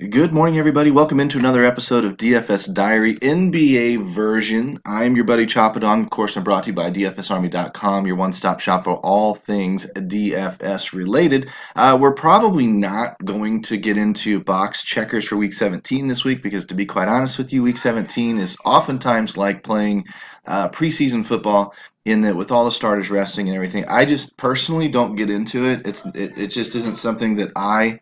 Good morning, everybody. Welcome into another episode of DFS Diary NBA version. I'm your buddy Choppadong. Of course, I'm brought to you by DFSArmy.com, your one-stop shop for all things DFS related. We're probably not going to get into box checkers for Week 17 this week because, to be quite honest with you, Week 17 is oftentimes like playing preseason football. In that, with all the starters resting and everything, I just personally don't get into it. It just isn't something that I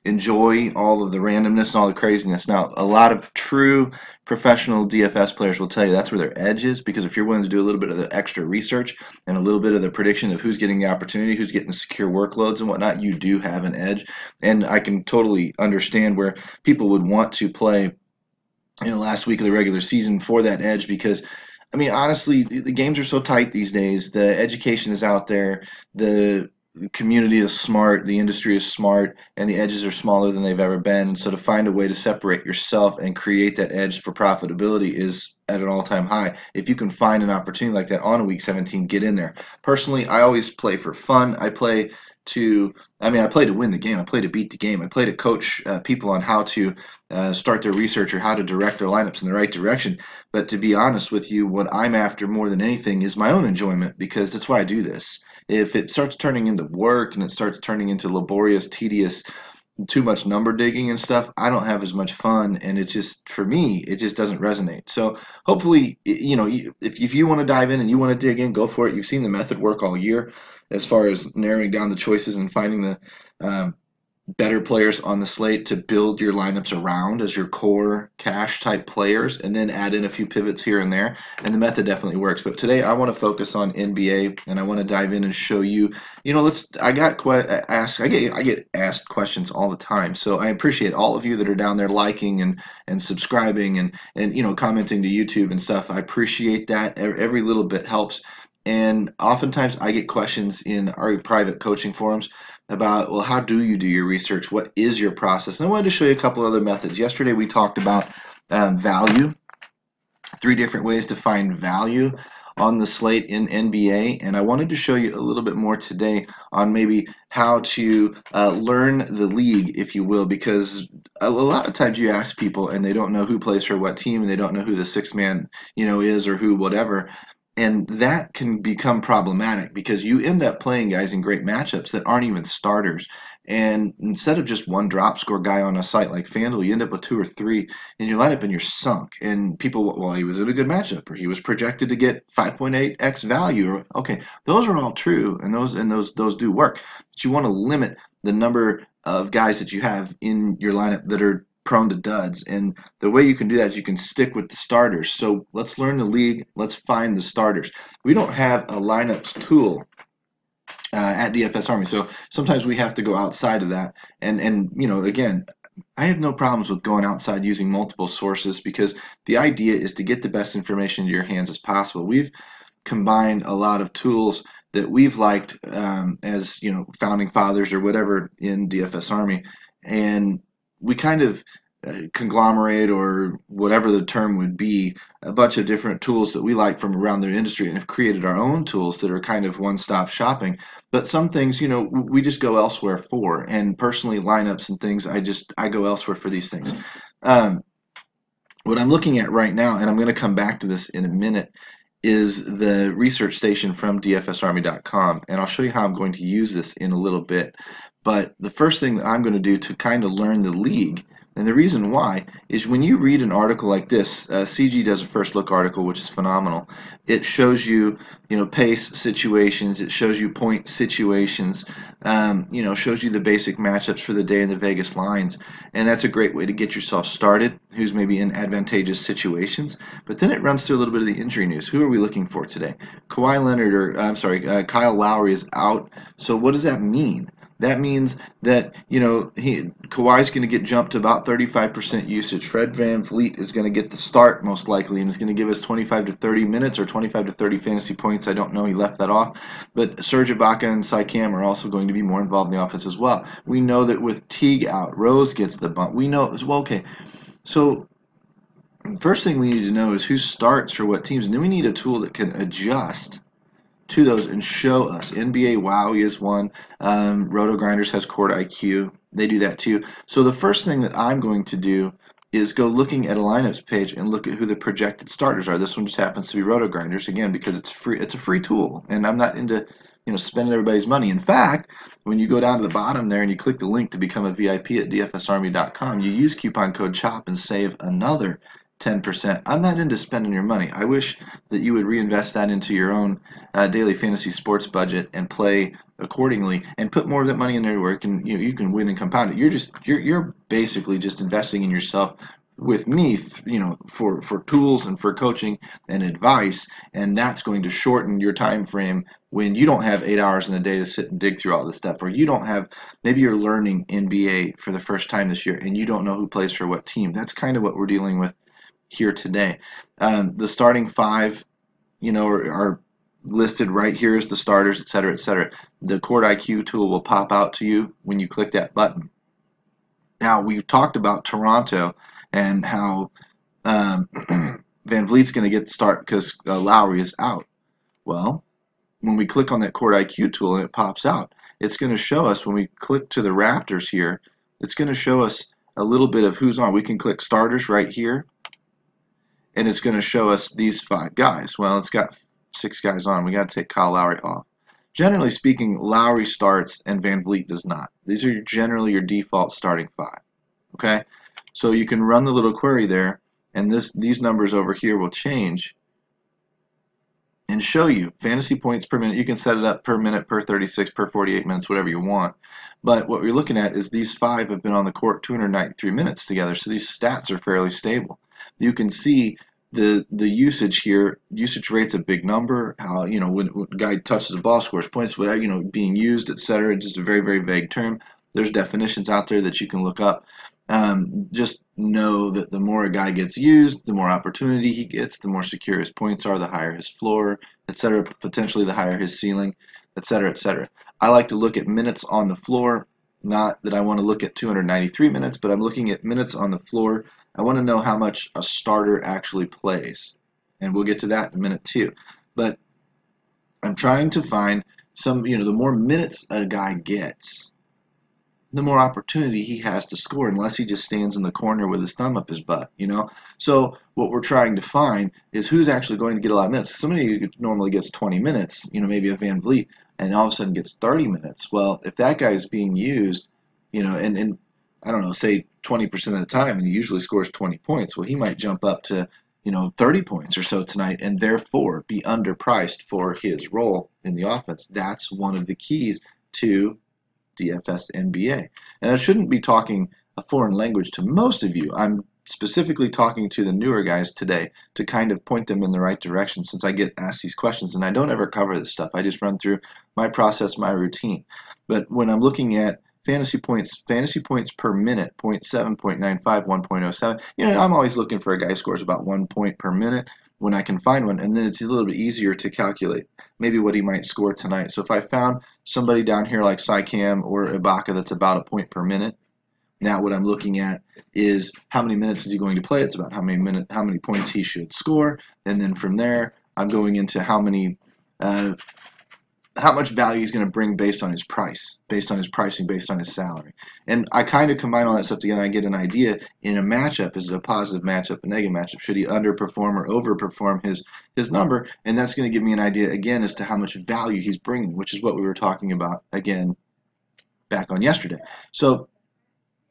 enjoy, all of the randomness and all the craziness. Now, a lot of true professional DFS players will tell you that's where their edge is, because if you're willing to do a little bit of the extra research and a little bit of the prediction of who's getting the opportunity, who's getting the secure workloads and whatnot, you do have an edge. And I can totally understand where people would want to play in the last week of the regular season for that edge because I mean, honestly, the games are so tight these days. The education is out there. The community is smart. The industry is smart, and the edges are smaller than they've ever been. And so, to find a way to separate yourself and create that edge for profitability is at an all-time high. If you can find an opportunity like that on a week 17, get in there. Personally, I always play for fun. I play to win the game. I play to beat the game. I play to coach people on how to start their research or how to direct their lineups in the right direction. But to be honest with you, what I'm after more than anything is my own enjoyment, because that's why I do this. If it starts turning into work and it starts turning into laborious, tedious, too much number digging and stuff, I don't have as much fun, and it's just, for me, it just doesn't resonate. So hopefully, if you want to dive in and you want to dig in, go for it. You've seen the method work all year as far as narrowing down the choices and finding the better players on the slate to build your lineups around as your core cash type players, and then add in a few pivots here and there. And the method definitely works. But today I want to focus on NBA, and I want to dive in and show you. I get asked questions all the time, so I appreciate all of you that are down there liking and subscribing and commenting to YouTube and stuff. I appreciate that. Every little bit helps. And oftentimes I get questions in our private coaching forums about, well, how do you do your research? What is your process? And I wanted to show you a couple other methods. Yesterday we talked about value, 3 different ways to find value on the slate in NBA, and I wanted to show you a little bit more today on maybe how to learn the league, if you will, because a lot of times you ask people and they don't know who plays for what team, and they don't know who the sixth man is, or who whatever. And that can become problematic because you end up playing guys in great matchups that aren't even starters. And instead of just one drop score guy on a site like Fanduel, you end up with 2 or 3 in your lineup and you're sunk. And people, well, he was in a good matchup, or he was projected to get 5.8x value. Or, okay, those are all true, and those do work. But you want to limit the number of guys that you have in your lineup that are prone to duds. And the way you can do that is you can stick with the starters. So let's learn the league. Let's find the starters. We don't have a lineups tool at DFS Army, so sometimes we have to go outside of that. And again, I have no problems with going outside using multiple sources, because the idea is to get the best information into your hands as possible. We've combined a lot of tools that we've liked as founding fathers or whatever in DFS Army, and we kind of conglomerate, or whatever the term would be, a bunch of different tools that we like from around the industry, and have created our own tools that are kind of one-stop shopping. But some things, we just go elsewhere for. And personally, lineups and things, I go elsewhere for these things. What I'm looking at right now, and I'm going to come back to this in a minute, is the research station from DFSArmy.com, and I'll show you how I'm going to use this in a little bit. But the first thing that I'm going to do to kind of learn the league, and the reason why, is when you read an article like this, CG does a first look article, which is phenomenal. It shows you, pace situations, it shows you point situations, shows you the basic matchups for the day and the Vegas lines, and that's a great way to get yourself started, who's maybe in advantageous situations. But then it runs through a little bit of the injury news. Who are we looking for today? Kawhi Leonard, Kyle Lowry is out. So what does that mean? That means that Kawhi's going to get jumped to about 35% usage. Fred VanVleet is going to get the start most likely, and is going to give us 25 to 30 minutes or 25 to 30 fantasy points. I don't know. He left that off. But Serge Ibaka and Siakam are also going to be more involved in the offense as well. We know that with Teague out, Rose gets the bump. We know as well. Okay, so first thing we need to know is who starts for what teams, and then we need a tool that can adjust to those and show us. NBA Wowie is one. Roto Grinders has Court IQ. They do that too. So the first thing that I'm going to do is go looking at a lineups page and look at who the projected starters are. This one just happens to be Roto Grinders again because it's free. It's a free tool, and I'm not into spending everybody's money. In fact, when you go down to the bottom there and you click the link to become a VIP at dfsarmy.com, you use coupon code CHOP and save another 10%. I'm not into spending your money. I wish that you would reinvest that into your own daily fantasy sports budget and play accordingly and put more of that money in there where you can win and compound it. You're basically just investing in yourself with me, for tools and for coaching and advice, and that's going to shorten your time frame when you don't have 8 hours in a day to sit and dig through all this stuff, or you don't have, maybe you're learning NBA for the first time this year and you don't know who plays for what team. That's kind of what we're dealing with here today. The starting five, are listed right here as the starters, et cetera, et cetera. The Court IQ tool will pop out to you when you click that button. Now, we talked about Toronto and how Van Vliet's going to get the start because Lowry is out. Well, when we click on that Court IQ tool and it pops out, it's going to show us, when we click to the Raptors here, it's going to show us a little bit of who's on. We can click starters right here, and it's going to show us these 5 guys. Well, it's got 6 guys on. We got to take Kyle Lowry off. Generally speaking, Lowry starts and Van Vliet does not. These are generally your default starting 5. Okay, so you can run the little query there, and these numbers over here will change and show you fantasy points per minute. You can set it up per minute, per 36, per 48 minutes, whatever you want. But what we're looking at is these 5 have been on the court 293 minutes together, so these stats are fairly stable. You can see the usage here. Usage rate's a big number. How when a guy touches the ball, scores points, whatever, being used, etc. Just a very, very vague term. There's definitions out there that you can look up. Just know that the more a guy gets used, the more opportunity he gets, the more secure his points are, the higher his floor, etc. Potentially the higher his ceiling, etc., etc. I like to look at minutes on the floor. Not that I want to look at 293 minutes, but I'm looking at minutes on the floor. I want to know how much a starter actually plays, and we'll get to that in a minute too. But I'm trying to find some, the more minutes a guy gets, the more opportunity he has to score, unless he just stands in the corner with his thumb up his butt, So what we're trying to find is who's actually going to get a lot of minutes. Somebody who normally gets 20 minutes, maybe a Van Vliet, and all of a sudden gets 30 minutes. Well, if that guy is being used, and I don't know, say 20% of the time, and he usually scores 20 points, well, he might jump up to 30 points or so tonight, and therefore be underpriced for his role in the offense. That's one of the keys to DFS NBA. And I shouldn't be talking a foreign language to most of you. I'm specifically talking to the newer guys today to kind of point them in the right direction, since I get asked these questions and I don't ever cover this stuff. I just run through my process, my routine. But when I'm looking at fantasy points per minute, 0.7, 0.95, 1.07, I'm always looking for a guy who scores about 1 point per minute when I can find one, and then it's a little bit easier to calculate maybe what he might score tonight. So if I found somebody down here like Sycam or Ibaka that's about a point per minute, now what I'm looking at is how many minutes is he going to play. It's about how many points he should score, and then from there I'm going into how much value he's going to bring based on his price, based on his pricing, based on his salary. And I kind of combine all that stuff together and I get an idea in a matchup. Is it a positive matchup, a negative matchup? Should he underperform or overperform his number? And that's going to give me an idea, again, as to how much value he's bringing, which is what we were talking about, again, back on yesterday. So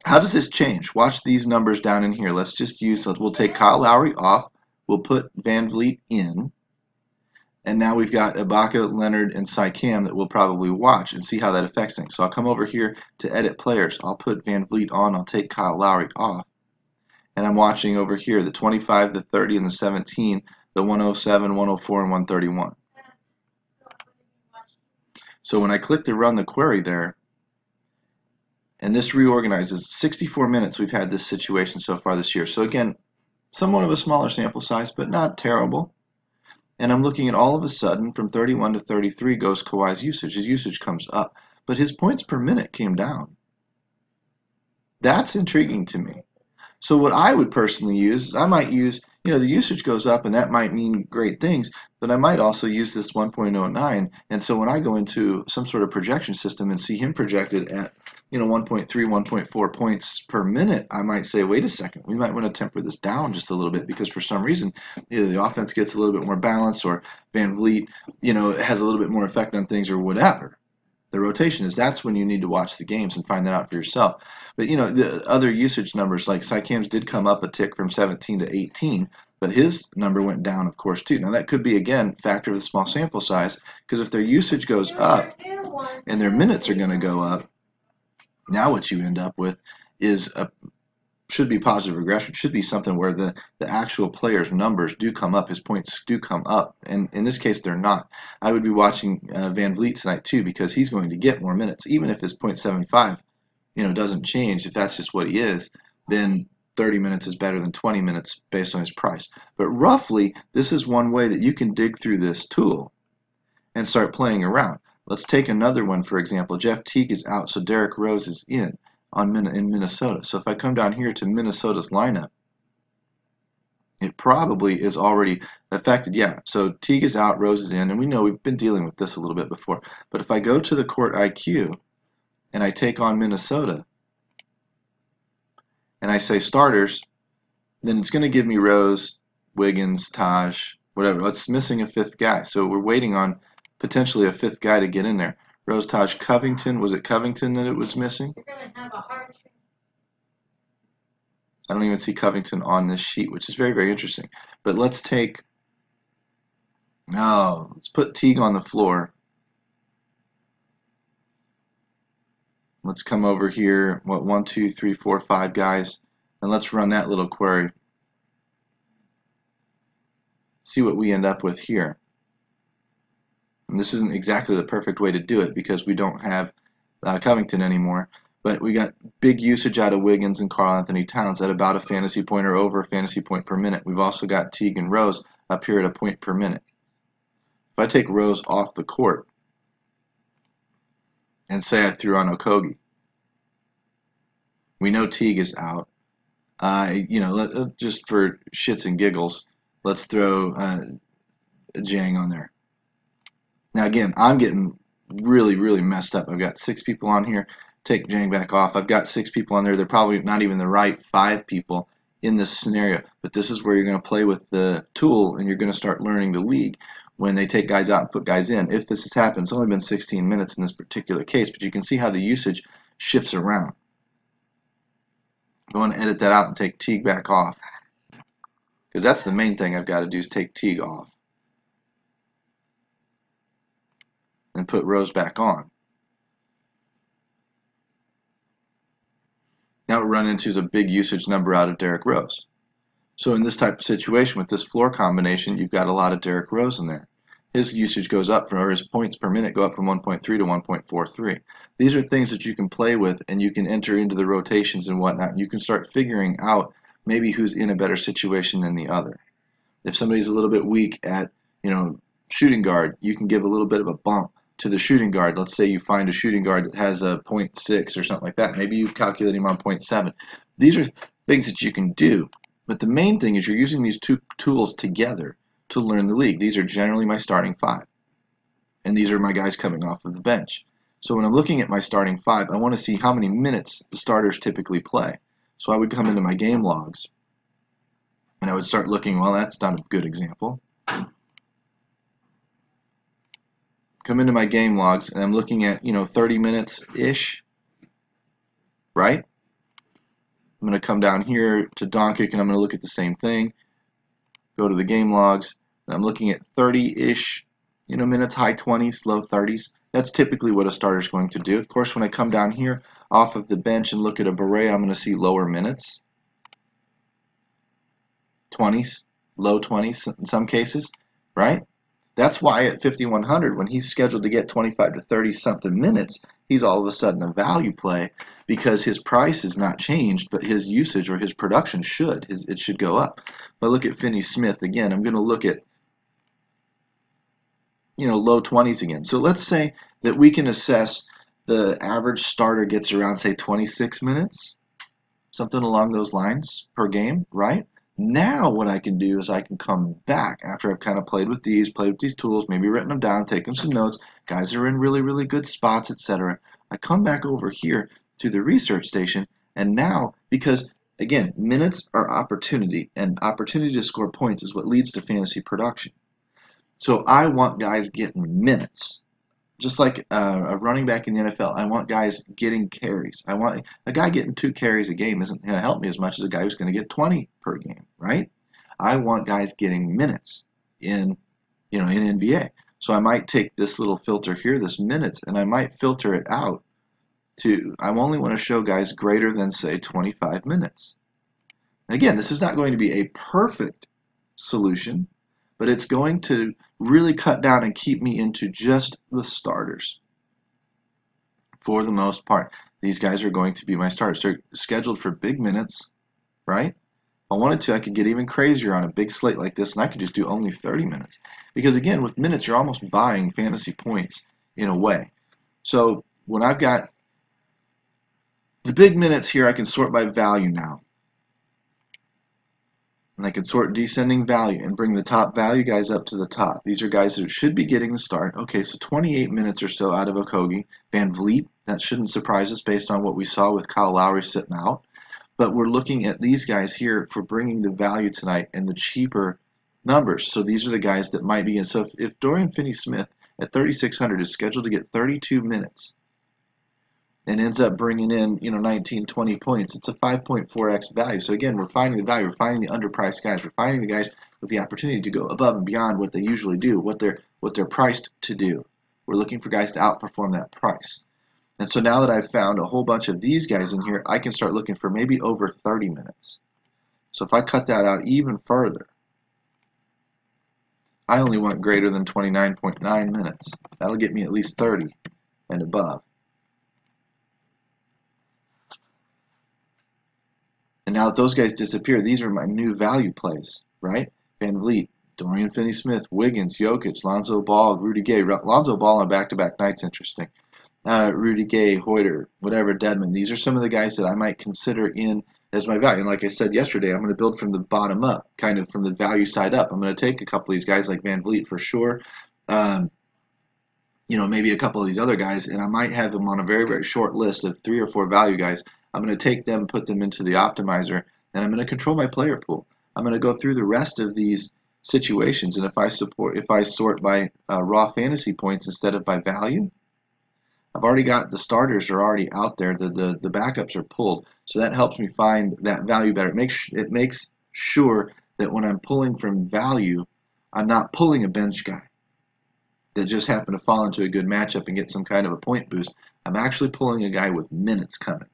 how does this change? Watch these numbers down in here. We'll take Kyle Lowry off. We'll put Van Vliet in. And now we've got Ibaka, Leonard, and Sycam that we'll probably watch and see how that affects things. So I'll come over here to edit players. I'll put Van Vliet on. I'll take Kyle Lowry off. And I'm watching over here the 25, the 30, and the 17, the 107, 104, and 131. So when I click to run the query there, and this reorganizes, 64 minutes we've had this situation so far this year. So again, somewhat of a smaller sample size, but not terrible. And I'm looking at all of a sudden, from 31 to 33 goes Kawhi's usage. His usage comes up, but his points per minute came down. That's intriguing to me. So what I would personally use is I might use, the usage goes up, and that might mean great things, but I might also use this 1.09. And so when I go into some sort of projection system and see him projected at 1.3, 1.4 points per minute, I might say, wait a second, we might want to temper this down just a little bit, because for some reason either the offense gets a little bit more balanced, or Van Vliet, has a little bit more effect on things, or whatever the rotation is. That's when you need to watch the games and find that out for yourself. But the other usage numbers, like Sycam's, did come up a tick from 17 to 18, but his number went down, of course, too. Now that could be, again, factor of the small sample size, because if their usage goes up and their minutes are going to go up, now what you end up with is should be positive regression. Should be something where the actual player's numbers do come up, his points do come up, and in this case they're not. I would be watching Van Vliet tonight too, because he's going to get more minutes, even if his 0.75 doesn't change. If that's just what he is, then 30 minutes is better than 20 minutes based on his price. But roughly, this is one way that you can dig through this tool and start playing around. Let's take another one, for example. Jeff Teague is out, so Derrick Rose is in Minnesota. So if I come down here to Minnesota's lineup, it probably is already affected. Yeah, so Teague is out, Rose is in, and we know we've been dealing with this a little bit before. But if I go to the court IQ and I take on Minnesota and I say starters, then it's going to give me Rose, Wiggins, Taj, whatever. It's missing a fifth guy, so we're waiting on potentially a fifth guy to get in there. Rose, Taj, Covington. Was it Covington that it was missing? I don't even see Covington on this sheet, which is very, very interesting. But let's take, let's put Teague on the floor. Let's come over here, 1, 2, 3, 4, 5 guys, and let's run that little query. See what we end up with here. And this isn't exactly the perfect way to do it, because we don't have Covington anymore. But we got big usage out of Wiggins and Karl Anthony Towns at about a fantasy point or over a fantasy point per minute. We've also got Teague and Rose up here at a point per minute. If I take Rose off the court and say I threw on Okogie, we know Teague is out. Just for shits and giggles, let's throw Jang on there. Now again, I'm getting really, really messed up. I've got 6 people on here. Take Jang back off. I've got 6 people on there. They're probably not even the right 5 people in this scenario. But this is where you're going to play with the tool, and you're going to start learning the league when they take guys out and put guys in. If this has happened, it's only been 16 minutes in this particular case, but you can see how the usage shifts around. I want to edit that out and take Teague back off, because that's the main thing I've got to do, is take Teague off and put Rose back on. Now what we run into is a big usage number out of Derrick Rose. So in this type of situation with this floor combination, you've got a lot of Derrick Rose in there. His usage goes up, or his points per minute go up from 1.3 to 1.43. These are things that you can play with, and you can enter into the rotations and whatnot. You can start figuring out maybe who's in a better situation than the other. If somebody's a little bit weak at, shooting guard, you can give a little bit of a bump to the shooting guard. Let's say you find a shooting guard that has a 0.6 or something like that. Maybe you calculate him on 0.7. These are things that you can do. But the main thing is you're using these two tools together to learn the league. These are generally my starting 5. And these are my guys coming off of the bench. So when I'm looking at my starting 5, I want to see how many minutes the starters typically play. So I would come into my game logs, and I would start looking, well, that's not a good example. Come into my game logs, and I'm looking at 30 minutes-ish, right? I'm going to come down here to Doncic, and I'm going to look at the same thing. Go to the game logs, and I'm looking at 30-ish minutes, high 20s, low 30s. That's typically what a starter is going to do. Of course, when I come down here off of the bench and look at a Beret, I'm going to see lower minutes, 20s, low 20s in some cases, right? That's why at 5,100, when he's scheduled to get 25 to 30 something minutes, he's all of a sudden a value play, because his price is not changed, but his usage or his production should. It should go up. If I look at Finney-Smith again, I'm going to look at low 20s again. So let's say that we can assess the average starter gets around, say, 26 minutes, something along those lines per game, right? Now what I can do is I can come back after I've kind of played with these tools, maybe written them down, taken some notes, guys are in really, really good spots, etc. I come back over here to the research station, and now, because again, minutes are opportunity, and opportunity to score points is what leads to fantasy production. So I want guys getting minutes. Just like a running back in the NFL, I want guys getting carries. I want a guy getting 2 carries a game isn't going to help me as much as a guy who's going to get 20 per game, right? I want guys getting minutes in, in NBA. So I might take this little filter here, this minutes, and I might filter it out to, I only want to show guys greater than, say, 25 minutes. Again, this is not going to be a perfect solution, but it's going to really cut down and keep me into just the starters for the most part. These guys are going to be my starters. They're scheduled for big minutes, right? If I wanted to, I could get even crazier on a big slate like this, and I could just do only 30 minutes. Because again, with minutes, you're almost buying fantasy points in a way. So when I've got the big minutes here, I can sort by value now. And I can sort descending value and bring the top value guys up to the top. These are guys who should be getting the start. Okay, so 28 minutes or so out of Okogie. Van Vliet, that shouldn't surprise us based on what we saw with Kyle Lowry sitting out. But we're looking at these guys here for bringing the value tonight and the cheaper numbers. So these are the guys that might be in. So if Dorian Finney-Smith at 3,600 is scheduled to get 32 minutes, and ends up bringing in 19, 20 points, it's a 5.4x value. So again, we're finding the value, we're finding the underpriced guys, we're finding the guys with the opportunity to go above and beyond what they usually do, what they're priced to do. We're looking for guys to outperform that price. And so now that I've found a whole bunch of these guys in here, I can start looking for maybe over 30 minutes. So if I cut that out even further, I only want greater than 29.9 minutes. That'll get me at least 30 and above. And now that those guys disappear, these are my new value plays, right? Van Vliet, Dorian Finney-Smith, Wiggins, Jokic, Lonzo Ball, Rudy Gay. Lonzo Ball on back-to-back nights, interesting. Rudy Gay, Hoyter, whatever, Dedmon. These are some of the guys that I might consider in as my value. And like I said yesterday, I'm going to build from the bottom up, kind of from the value side up. I'm going to take a couple of these guys like Van Vliet for sure. Maybe a couple of these other guys, and I might have them on a very, very short list of 3 or 4 value guys. I'm going to take them, put them into the optimizer, and I'm going to control my player pool. I'm going to go through the rest of these situations, and if I sort by raw fantasy points instead of by value, I've already got the starters are already out there. The backups are pulled, so that helps me find that value better. It makes sure that when I'm pulling from value, I'm not pulling a bench guy that just happened to fall into a good matchup and get some kind of a point boost. I'm actually pulling a guy with minutes coming,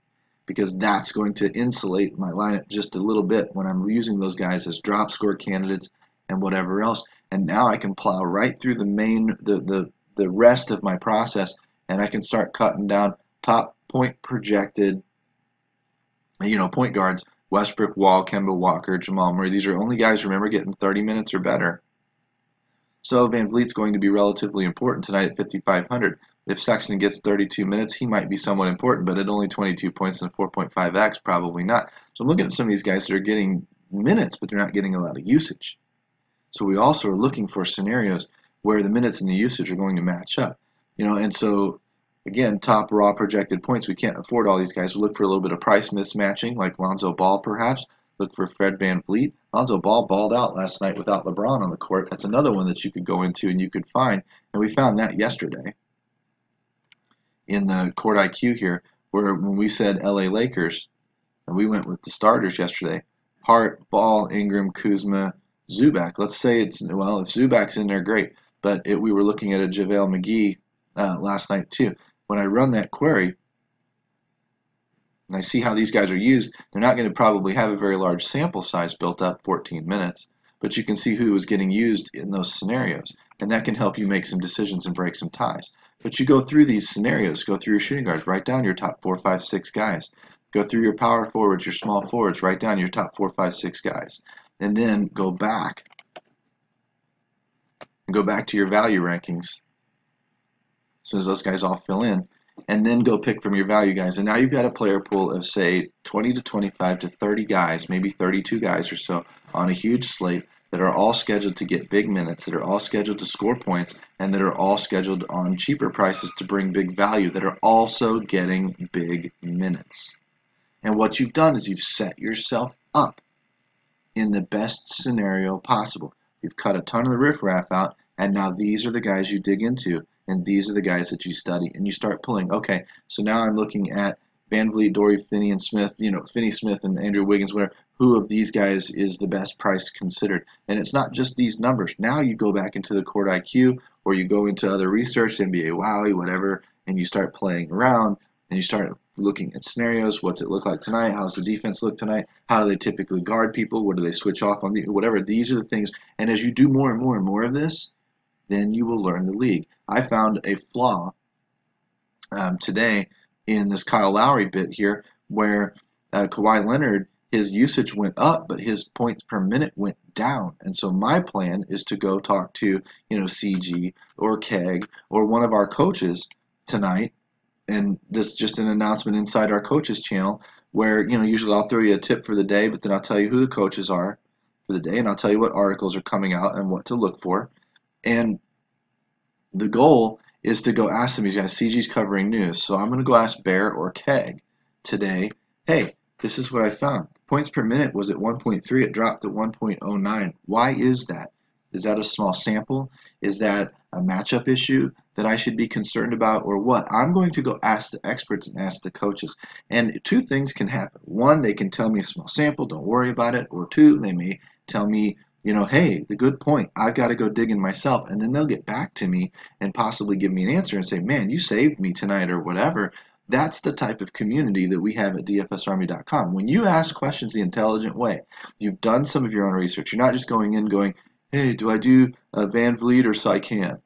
because that's going to insulate my lineup just a little bit when I'm using those guys as drop score candidates and whatever else. And now I can plow right through the rest of my process, and I can start cutting down top point projected, point guards: Westbrook, Wall, Kemba Walker, Jamal Murray. These are only guys, remember, getting 30 minutes or better. So Van Vliet's going to be relatively important tonight at 5,500. If Sexton gets 32 minutes, he might be somewhat important, but at only 22 points and 4.5x, probably not. So I'm looking at some of these guys that are getting minutes, but they're not getting a lot of usage. So we also are looking for scenarios where the minutes and the usage are going to match up. And so, again, top raw projected points, we can't afford all these guys. We look for a little bit of price mismatching, like Lonzo Ball perhaps. Look for Fred Van Vliet. Lonzo Ball balled out last night without LeBron on the court. That's another one that you could go into and you could find. And we found that yesterday in the Court IQ here, where when we said LA Lakers, and we went with the starters yesterday: Hart, Ball, Ingram, Kuzma, Zubac. Let's say if Zubac's in there, great. But we were looking at a JaVale McGee last night too. When I run that query, and I see how these guys are used, they're not going to probably have a very large sample size built up, 14 minutes, but you can see who was getting used in those scenarios, and that can help you make some decisions and break some ties. But you go through these scenarios, go through your shooting guards, write down your top 4, 5, 6 guys. Go through your power forwards, your small forwards, write down your top 4, 5, 6 guys, and then go back to your value rankings. As soon as those guys all fill in, and then go pick from your value guys. And now you've got a player pool of, say, 20 to 25 to 30 guys, maybe 32 guys or so on a huge slate that are all scheduled to get big minutes, that are all scheduled to score points, and that are all scheduled on cheaper prices to bring big value, that are also getting big minutes. And what you've done is you've set yourself up in the best scenario possible. You've cut a ton of the riffraff out, and now these are the guys you dig into, and these are the guys that you study, and you start pulling. Okay, so now I'm looking at Van Vliet, Dory, Finney, and Smith, Finney Smith and Andrew Wiggins, whatever. Who of these guys is the best price considered? And it's not just these numbers. Now you go back into the Court IQ, or you go into other research, NBA Wowie, whatever, and you start playing around, and you start looking at scenarios. What's it look like tonight? How's the defense look tonight? How do they typically guard people? What do they switch off on? Whatever. These are the things. And as you do more and more and more of this, then you will learn the league. I found a flaw today in this Kyle Lowry bit here where Kawhi Leonard, his usage went up, but his points per minute went down. And so my plan is to go talk to, CG or Keg or one of our coaches tonight. And this is just an announcement inside our coaches channel where, usually I'll throw you a tip for the day, but then I'll tell you who the coaches are for the day, and I'll tell you what articles are coming out and what to look for. And the goal is to go ask them, these guys, CG's covering news, so I'm going to go ask Bear or Keg today, hey, this is what I found. Points per minute was at 1.3. It dropped to 1.09. Why is that? Is that a small sample? Is that a matchup issue that I should be concerned about, or what? I'm going to go ask the experts and ask the coaches. And two things can happen. One, they can tell me a small sample, don't worry about it. Or two, they may tell me, hey, the good point, I've got to go digging myself. And then they'll get back to me and possibly give me an answer and say, man, you saved me tonight or whatever. That's the type of community that we have at DFSArmy.com. When you ask questions the intelligent way, you've done some of your own research. You're not just going in going, hey, do I do Van Vliet or Sycan?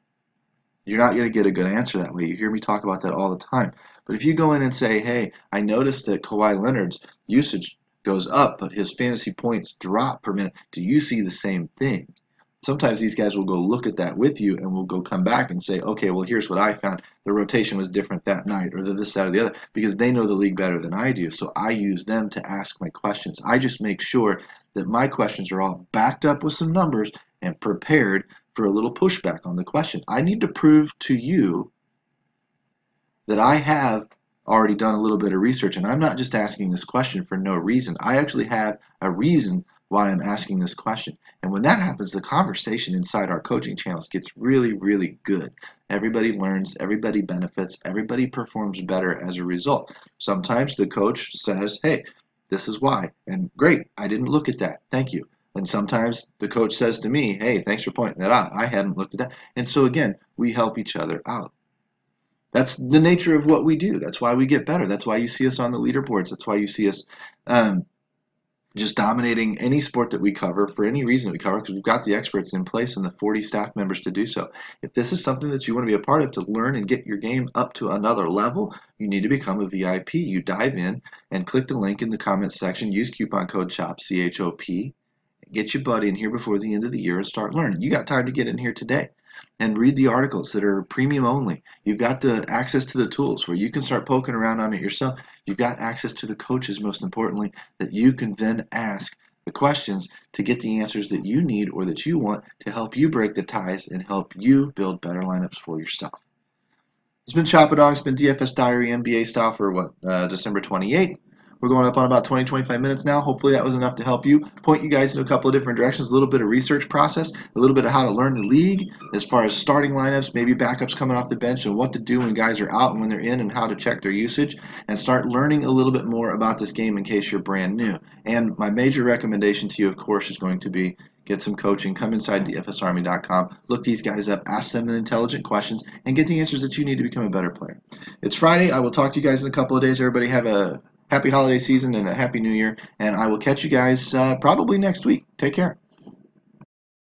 You're not going to get a good answer that way. You hear me talk about that all the time. But if you go in and say, hey, I noticed that Kawhi Leonard's usage goes up, but his fantasy points drop per minute, do you see the same thing? Sometimes these guys will go look at that with you and will go come back and say, okay, well, here's what I found. The rotation was different that night, or this, that, or the other, because they know the league better than I do. So I use them to ask my questions. I just make sure that my questions are all backed up with some numbers and prepared for a little pushback on the question. I need to prove to you that I have already done a little bit of research, and I'm not just asking this question for no reason. I actually have a reason why I'm asking this question. And when that happens, the conversation inside our coaching channels gets really, really good. Everybody learns, everybody benefits, everybody performs better as a result. Sometimes the coach says, hey, this is why, and great, I didn't look at that, thank you. And sometimes the coach says to me, hey, thanks for pointing that out, I hadn't looked at that. And so again, we help each other out. That's the nature of what we do. That's why we get better. That's why you see us on the leaderboards. That's why you see us just dominating any sport that we cover for any reason we cover, because we've got the experts in place and the 40 staff members to do so. If this is something that you want to be a part of to learn and get your game up to another level, you need to become a VIP. You dive in and click the link in the comments section, use coupon code CHOP, C-H-O-P, get your buddy in here before the end of the year and start learning. You got time to get in here today and read the articles that are premium only. You've got the access to the tools where you can start poking around on it yourself. You've got access to the coaches, most importantly, that you can then ask the questions to get the answers that you need or that you want to help you break the ties and help you build better lineups for yourself. It's been Chop-A-Dog. It's been DFS Diary NBA style for December 28th. We're going up on about 20-25 minutes now. Hopefully that was enough to help you, point you guys in a couple of different directions, a little bit of research process, a little bit of how to learn the league as far as starting lineups, maybe backups coming off the bench, and what to do when guys are out and when they're in, and how to check their usage, and start learning a little bit more about this game in case you're brand new. And my major recommendation to you, of course, is going to be get some coaching, come inside DFSArmy.com, look these guys up, ask them the intelligent questions, and get the answers that you need to become a better player. It's Friday. I will talk to you guys in a couple of days. Everybody have a happy holiday season and a happy new year, and I will catch you guys probably next week. Take care.